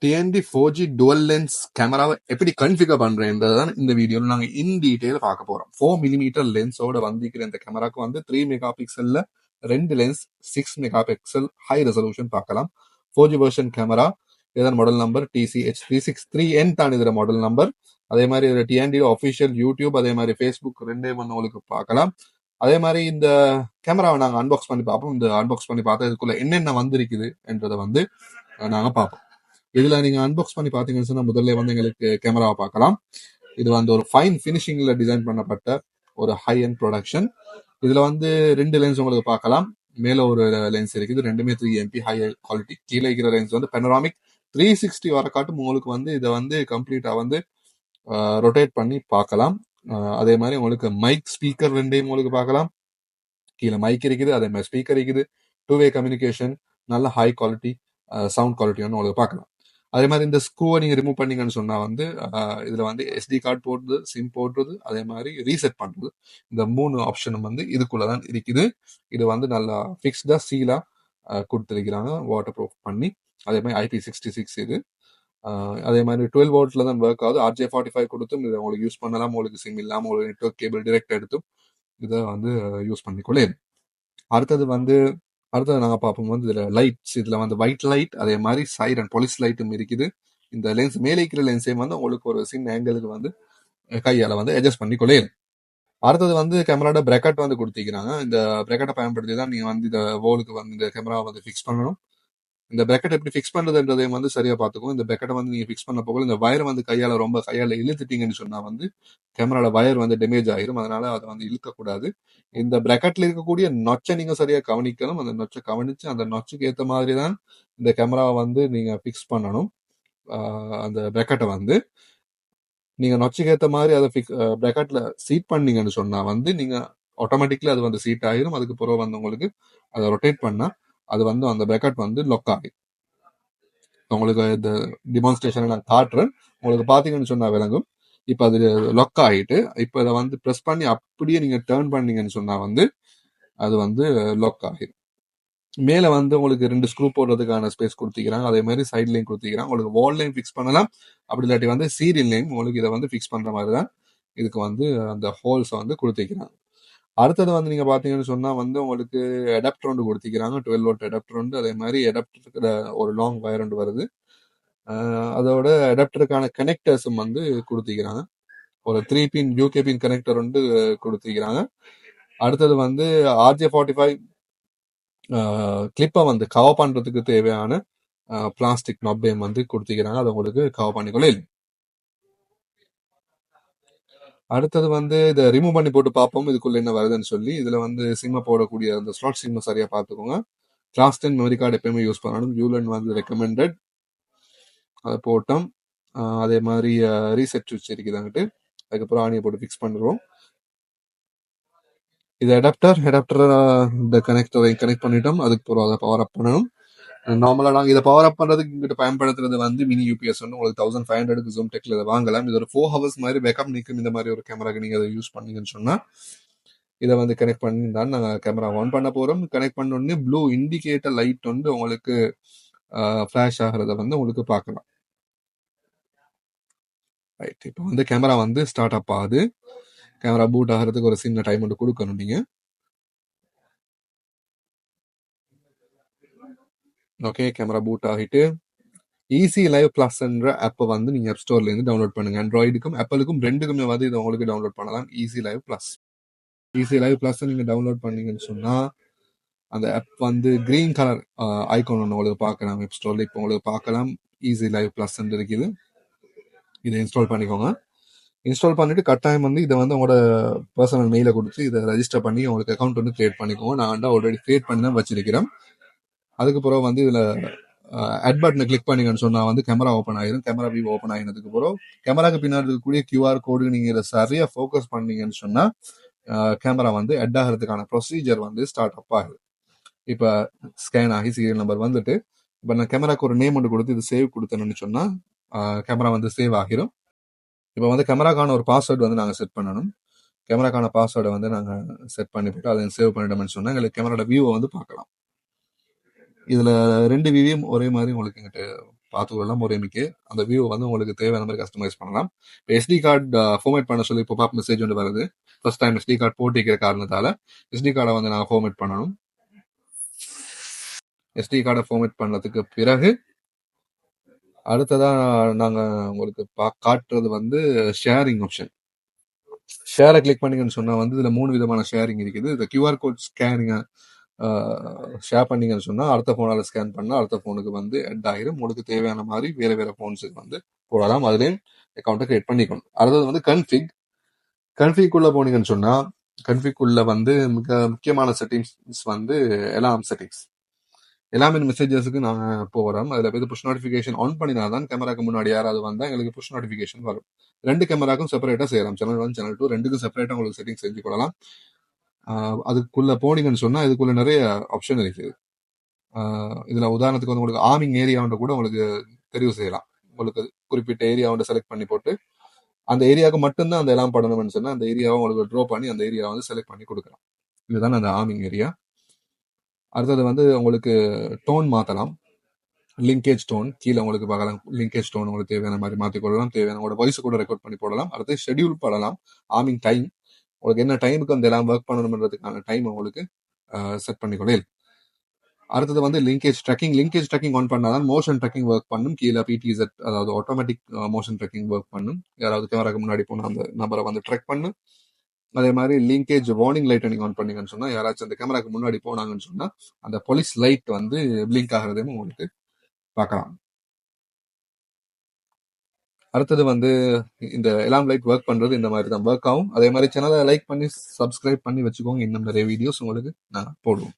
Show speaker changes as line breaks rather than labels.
DND 4G twelve lens கேமராவை எப்படி configure பண்றேன்றதான் இந்த வீடியோல நாங்க இன் டீடைல் பார்க்க போறோம். 4mm லென்ஸோட வந்திருக்கிற இந்த கேமராக்கு வந்து 3 மெகா பிக்சல்ல 2 lens 6 mega pixel high resolution பார்க்கலாம். 4G வெர்ஷன் கேமரா, இதன் மாடல் நம்பர் TCH363N தான் இதோட மாடல் நம்பர். அதே மாதிரி இதுல டிஎன்டி அஃபிஷியல் யூடியூப், அதே மாதிரி ஃபேஸ்புக் ரெண்டே உங்களுக்கு பார்க்கலாம். அதே மாதிரி இந்த கேமராவை நாங்க அன்பாக்ஸ் பண்ணி பார்ப்போம். இந்த அன்பாக்ஸ் பண்ணி பார்த்தா இதுக்குள்ள என்னென்ன வந்திருக்குது என்றதை வந்து நாங்க பார்ப்போம். இதுல நீங்க அன்பாக்ஸ் பண்ணி பாத்தீங்கன்னு சொன்னா முதல்ல வந்து எங்களுக்கு கேமராவை பார்க்கலாம். இது வந்து ஒரு ஃபைன் பினிஷிங்ல டிசைன் பண்ணப்பட்ட ஒரு ஹை அண்ட் ப்ரொடக்ஷன். இதுல வந்து 2 லென்ஸ் உங்களுக்கு பார்க்கலாம். மேல ஒரு லென்ஸ் இருக்குது, ரெண்டுமே 3MP ஹை குவாலிட்டி. கீழே இருக்கிற லென்ஸ் வந்து பெனராமிக் 360 வர காட்டும். உங்களுக்கு வந்து இதை வந்து கம்ப்ளீட்டா வந்து ரொட்டேட் பண்ணி பார்க்கலாம். அதே மாதிரி உங்களுக்கு மைக் ஸ்பீக்கர் ரெண்டையும் உங்களுக்கு பார்க்கலாம். கீழே மைக் இருக்குது, அதே மாதிரி ஸ்பீக்கர் இருக்குது. 2-வே கம்யூனிகேஷன், நல்ல ஹை குவாலிட்டி சவுண்ட் குவாலிட்டி வந்து உங்களுக்கு பார்க்கலாம். அதே மாதிரி இந்த ஸ்க்ரூவை நீங்க ரிமூவ் பண்ணீங்கன்னு சொன்னா வந்து இதுல வந்து SD கார்டு போடுறது, சிம் போடுறது, அதே மாதிரி ரீசெட் பண்றது, இந்த 3 ஆப்ஷனும் வந்து இதுக்குள்ளதான் இருக்குது. இது வந்து நல்லா ஃபிக்ஸ்டா சீலா கொடுத்துருக்கிறாங்க, வாட்டர் ப்ரூஃப் பண்ணி. அதே மாதிரி IP66 இது. அதே மாதிரி 12 வோல்ட்ல தான் ஒர்க் ஆகுது. RJ45 கொடுத்தும் இதை உங்களுக்கு யூஸ் பண்ணலாம். உங்களுக்கு சிம் இல்லாம உங்களுக்கு நெட்வொர்க் கேபிள் டிரெக்ட் எடுத்தும் இதை வந்து யூஸ் பண்ணிக்கொள்ளே. அடுத்தது நாங்க பார்ப்போம் வந்து இதுல லைட்ஸ். இதுல வந்து ஒயிட் லைட், அதே மாதிரி சைரன் போலீஸ் லைட்டும் இருக்குது. இந்த லென்ஸ் மேலே இருக்கிற லென்ஸையும் வந்து உங்களுக்கு ஒரு சின்ன ஆங்கிளுக்கு வந்து கையால வந்து அட்ஜஸ்ட் பண்ணி கொள்ளையும். அடுத்தது வந்து கேமராட பிரேக்கெட் வந்து கொடுத்திருக்கிறாங்க. இந்த பிரேக்கெட்டை பயன்படுத்தி தான் நீங்க வந்து இந்த வோலுக்கு வந்து இந்த கேமரா வந்து ஃபிக்ஸ் பண்ணணும். இந்த பிரேக்கெட் எப்படி ஃபிக்ஸ் பண்றதுன்றதையும் வந்து சரியா பார்த்துக்கும். இந்த பிரேக்கெட்டை வந்து நீங்க ஃபிக்ஸ் பண்ண போக இந்த வயர் வந்து கையால இழுத்துட்டீங்கன்னு சொன்னா வந்து கேமரால வயர் வந்து டேமேஜ் ஆயிரும். அதனால அதை வந்து இழுக்கக்கூடாது. இந்த பிரேக்கெட்ல இருக்கக்கூடிய நொச்சை நீங்க சரியா கவனிக்கணும். அந்த நொச்சை கவனிச்சு அந்த நொச்சுக்கு ஏற்ற மாதிரி தான் இந்த கேமராவை வந்து நீங்க ஃபிக்ஸ் பண்ணணும். அந்த பிரேக்கெட்டை வந்து நீங்க நொச்சுக்கு ஏற்ற மாதிரி அதை பிரேக்கெட்ல சீட் பண்ணீங்கன்னு சொன்னா வந்து நீங்க ஆட்டோமேட்டிக்லி அது வந்து சீட் ஆயிரும். அதுக்கு பிறகு வந்து உங்களுக்கு அதை ரொட்டேட் பண்ணா அது வந்து அந்த பிரேக்கெட் வந்து லொக் ஆகிடும். உங்களுக்கு இந்த டிமான்ஸ்ட்ரேஷன் நான் காட்டுறேன். உங்களுக்கு பாத்தீங்கன்னு சொன்னா விளங்கும். இப்ப அது லொக் ஆகிட்டு இப்ப இதை வந்து ப்ரெஸ் பண்ணி அப்படியே நீங்க டேர்ன் பண்ணீங்கன்னு சொன்னா வந்து அது வந்து லொக் ஆகிடும். மேல வந்து உங்களுக்கு 2 ஸ்க்ரூ போடுறதுக்கான ஸ்பேஸ் கொடுத்திக்கிறாங்க. அதே மாதிரி சைட்லையும் கொடுத்திக்கிறாங்க. உங்களுக்கு வால்லையும் ஃபிக்ஸ் பண்ணலாம். அப்படி இல்லாட்டி வந்து சீரியல்லையும் உங்களுக்கு இதை வந்து ஃபிக்ஸ் பண்ற மாதிரி தான் இதுக்கு வந்து அந்த ஹோல்ஸை வந்து கொடுத்திக்கிறாங்க. அடுத்தது வந்து நீங்க பாத்தீங்கன்னு சொன்னா வந்து உங்களுக்கு அடாப்டர் ஒன்று கொடுத்திக்கிறாங்க. 12 வோல்ட் அடாப்டர் ஒன்று. அதே மாதிரி அடாப்டருக்கு ஒரு லாங் வயர் ஒன்று வருது. அதோட அடாப்டருக்கான கனெக்டர்ஸும் வந்து கொடுத்திக்கிறாங்க. ஒரு 3 பின் UK பின் கனெக்டர் வந்து கொடுத்திக்கிறாங்க. அடுத்தது வந்து RJ45 கிளிப்பை வந்து கவர் பண்றதுக்கு தேவையான பிளாஸ்டிக் நொப்பையும் வந்து கொடுத்திக்கிறாங்க. அதை உங்களுக்கு கவர் பண்ணிக்கொள்ள. அடுத்தது வந்து இதை ரிமூவ் பண்ணி போட்டு பார்ப்போம் இதுக்குள்ள என்ன வருதுன்னு சொல்லி. இதுல வந்து சிம்ம போடக்கூடிய அந்த ஸ்லாட் சிம்ம சரியா பார்த்துக்கோங்க. கிளாஸ் 10 மெமரி கார்டு எப்பயுமே யூஸ் பண்ணணும். யூலன் வந்து ரெக்கமெண்டட். அதை போட்டோம். அதே மாதிரி ரீசெட் சுவிட்ச் இருக்குதாங்கிட்டு அதுக்கப்புறம் ஆணியை போட்டு ஃபிக்ஸ் பண்ணுறோம். இது அடாப்டர் இந்த கனெக்டரை கனெக்ட் பண்ணிட்டோம். அதுக்கப்புறம் அதை பவர் அப் பண்ணணும். நார்மலா நாங்க இதை பவர் அப் பண்றதுக்கு இங்கிட்ட பயன்படுத்துறது வந்து மினி UPS வந்து உங்களுக்கு 1500 ஜூம் டெக்ல இதை வாங்கலாம். இது ஒரு 4 ஹவர்ஸ் மாதிரி பேக்கப் நிற்கும். இந்த மாதிரி ஒரு கேமராக்கு நீங்க அதை யூஸ் பண்ணீங்கன்னு சொன்னா இதை வந்து கனெக்ட் பண்ணி தான் நாங்கள் கேமரா ஆன் பண்ண போறோம். கனெக்ட் பண்ண உடனே ப்ளூ இண்டிகேட்டர் லைட் வந்து உங்களுக்கு ஃபிளாஷ் ஆகிறத வந்து உங்களுக்கு பார்க்கலாம். ரைட், இப்போ வந்து கேமரா வந்து ஸ்டார்ட் அப் ஆகுது. கேமரா பூட் ஆகிறதுக்கு ஒரு சின்ன டைம் வந்து கொடுக்கணும் நீங்க. ஓகே, கேமரா பூட் ஆகிட்டு ஈஸி லைவ் பிளஸ் என்ற ஆப்பை வந்து நீங்க ஆப் ஸ்டோர்ல இருந்து டவுன்லோட் பண்ணுங்க. ஆண்ட்ராய்டுக்கும் ஆப்பிளுக்கும் ரெண்டுக்குமே வந்து இதை உங்களுக்கு டவுன்லோட் பண்ணலாம். ஈஸி லைவ் பிளஸ் நீங்க டவுன்லோட் பண்ணீங்கன்னு சொன்னா அந்த ஆப் வந்து கிரீன் கலர் ஐகான் ஒன்று உங்களுக்கு பார்க்கலாம். ஆப் ஸ்டோர்ல இப்போ உங்களுக்கு பார்க்கலாம். ஈஸி லைவ் பிளஸ் இருக்குது. இதை இன்ஸ்டால் பண்ணிக்கோங்க. இன்ஸ்டால் பண்ணிட்டு கட்டாயம் வந்து இதை வந்து உங்களோட பர்சனல் மெயிலை கொடுத்து இதை ரெஜிஸ்டர் பண்ணி உங்களுக்கு அக்கௌண்ட் வந்து கிரியேட் பண்ணிக்கோங்க. நான் வந்து ஆல்ரெடி கிரியேட் பண்ணி தான் வச்சிருக்கிறேன். அதுக்கப்புறம் வந்து இதுல ஆட் பட்டனை கிளிக் பண்ணீங்கன்னு சொன்னா வந்து கேமரா ஓப்பன் ஆயிரும். கேமரா வியூ ஓப்பன் ஆகினதுக்கு அப்புறம் கேமராக்கு பின்னாடி இருக்கக்கூடிய QR கோடு நீங்க இதை சரியா ஃபோக்கஸ் பண்ணீங்கன்னு சொன்னா கேமரா வந்து அட் ஆகிறதுக்கான ப்ரொசீஜர் வந்து ஸ்டார்ட் அப் ஆகுது. இப்ப ஸ்கேன் ஆகி சீரியல் நம்பர் வந்துட்டு இப்ப நான் கேமராக்கு ஒரு நேம் ஒன்று கொடுத்து இது சேவ் கொடுத்தேன்னு சொன்னா கேமரா வந்து சேவ் ஆகிரும். இப்போ வந்து கேமராக்கான ஒரு பாஸ்வேர்டு வந்து நாங்கள் செட் பண்ணணும். கேமராக்கான பாஸ்வேர்டை வந்து நாங்கள் செட் பண்ணிவிட்டு அதை சேவ் பண்ணிட்டோம்னு சொன்னால் எங்களுக்கு கேமராட வியூவை வந்து பார்க்கலாம். இதுல 2 வியூவும் ஒரே மாதிரி உங்களுக்கு எங்கிட்ட பார்த்துக்கலாம் முறைமிக்கு. அந்த வியூ வந்து உங்களுக்கு தேவையான மாதிரி கஸ்டமைஸ் பண்ணலாம். எஸ்டி கார்டு ஃபார்மேட் பண்ண சொல்லி இப்போ பாப் மெசேஜ் ஒன்று வருது. ஃபர்ஸ்ட் டைம் எஸ்டி கார்டு போட்டிக்கிற காரணத்தால எஸ்டி கார்டை வந்து நாங்கள் ஃபார்மேட் பண்ணணும். எஸ்டி கார்டை ஃபார்மேட் பண்ணதுக்கு பிறகு அடுத்ததா நாங்க உங்களுக்கு காட்டுறது வந்து ஷேரிங் ஆப்ஷன். ஷேரை கிளிக் பண்ணீங்கன்னு சொன்னா வந்து இதுல 3 விதமான ஷேரிங் இருக்குது. இந்த கியூஆர் கோட் ஸ்கேனிங்க ஷேர் பண்ணீங்கன்னு சொன்னா அடுத்த போனால ஸ்கேன் பண்ணா அடுத்த போனுக்கு வந்து ஆட் ஆயிரும். உங்களுக்கு தேவையான மாதிரி வேற வேற போன்ஸுக்கு வந்து போடலாம். அதுலயும் அக்கௌண்ட்டை கிரியேட் பண்ணிக்கணும். அடுத்தது வந்து கன்ஃபிக் உள்ள போனீங்கன்னு சொன்னா கன்ஃபிக் உள்ள வந்து மிக முக்கியமான செட்டிங்ஸ் வந்து அலார்ம் செட்டிங்ஸ். எல்லாமே மெசேஜஸ்க்கு நாங்க போகிறோம். அதுல போய் புஷ் நோட்டிஃபிகேஷன் ஆன் பண்ணினாதான் கேமராக்கு முன்னாடி யாராவது வந்தா எங்களுக்கு புஷ் நோட்டிஃபிகேஷன் வரும். 2 கேமராக்கும் செப்பரேட்டா செய்யலாம். சேனல் 1 சேனல் 2 ரெண்டுக்கும் செப்பரேட்டா உங்களுக்கு செட்டிங் செஞ்சு கொள்ளலாம். அதுக்குள்ள போனீங்கன்னு சொன்னா இதுக்குள்ள நிறைய ஆப்ஷன் இருக்குது. இதுல உதாரணத்துக்கு வந்து உங்களுக்கு ஆர்மிங் ஏரியாவுன்ற கூட உங்களுக்கு தெரிவு செய்யலாம். உங்களுக்கு குறிப்பிட்ட ஏரியாவை செலக்ட் பண்ணி போட்டு அந்த ஏரியாவுக்கு மட்டும்தான் அந்த எல்லாம் பண்ணணும்னு சொன்னா அந்த ஏரியாவை உங்களுக்கு ட்ரா பண்ணி அந்த ஏரியாவை வந்து செலக்ட் பண்ணி கொடுக்கலாம். இதுதான் அந்த ஆர்மிங் ஏரியா. அடுத்தது வந்து உங்களுக்கு டோன் மாத்தலாம். லிங்கேஜ் டோன் கீழே உங்களுக்கு பார்க்கலாம். லிங்கேஜ் டோன் உங்களுக்கு தேவையான மாதிரி மாற்றிக்கொள்ளலாம். தேவையான உங்களோட வாய்ஸ் கூட ரெக்கார்ட் பண்ணி போடலாம். அடுத்து ஷெட்யூல் பண்ணலாம். ஆர்மிங் டைம் உங்களுக்கு என்ன டைமுக்கு அந்த எல்லாம் ஒர்க் பண்ணணுன்றதுக்கான டைம் உங்களுக்கு செட் பண்ணிக்கொள்ளலாம். அடுத்தது வந்து லிங்கேஜ் ட்ராக்கிங் ஆன் பண்ணாதான் மோஷன் ட்ராக்கிங் ஒர்க் பண்ணும். கீழே பிடிசெட் அதாவது ஆட்டோமேட்டிக் மோஷன் ட்ராக்கிங் ஒர்க் பண்ணும். யாராவது கேமராக்கு முன்னாடி போனால் அந்த நம்பரை வந்து ட்ராக் பண்ணும். அதே மாதிரி லிங்கேஜ் வார்னிங் லைட்டை நீங்க ஆன் பண்ணீங்கன்னு சொன்னா யாராச்சும் அந்த கேமராக்கு முன்னாடி போனாங்கன்னு சொன்னா அந்த போலீஸ் லைட் வந்து பிளிங்க் ஆகிறதையும் உங்களுக்கு பார்க்கலாம். அடுத்தது வந்து இந்த எலாம் லைட் ஒர்க் பண்றது இந்த மாதிரி தான் ஒர்க் ஆகும். அதே மாதிரி சேனலை லைக் பண்ணி சப்ஸ்கிரைப் பண்ணி வச்சுக்கோங்க. இன்னும் நிறைய வீடியோஸ் உங்களுக்கு நான் போடுவோம்.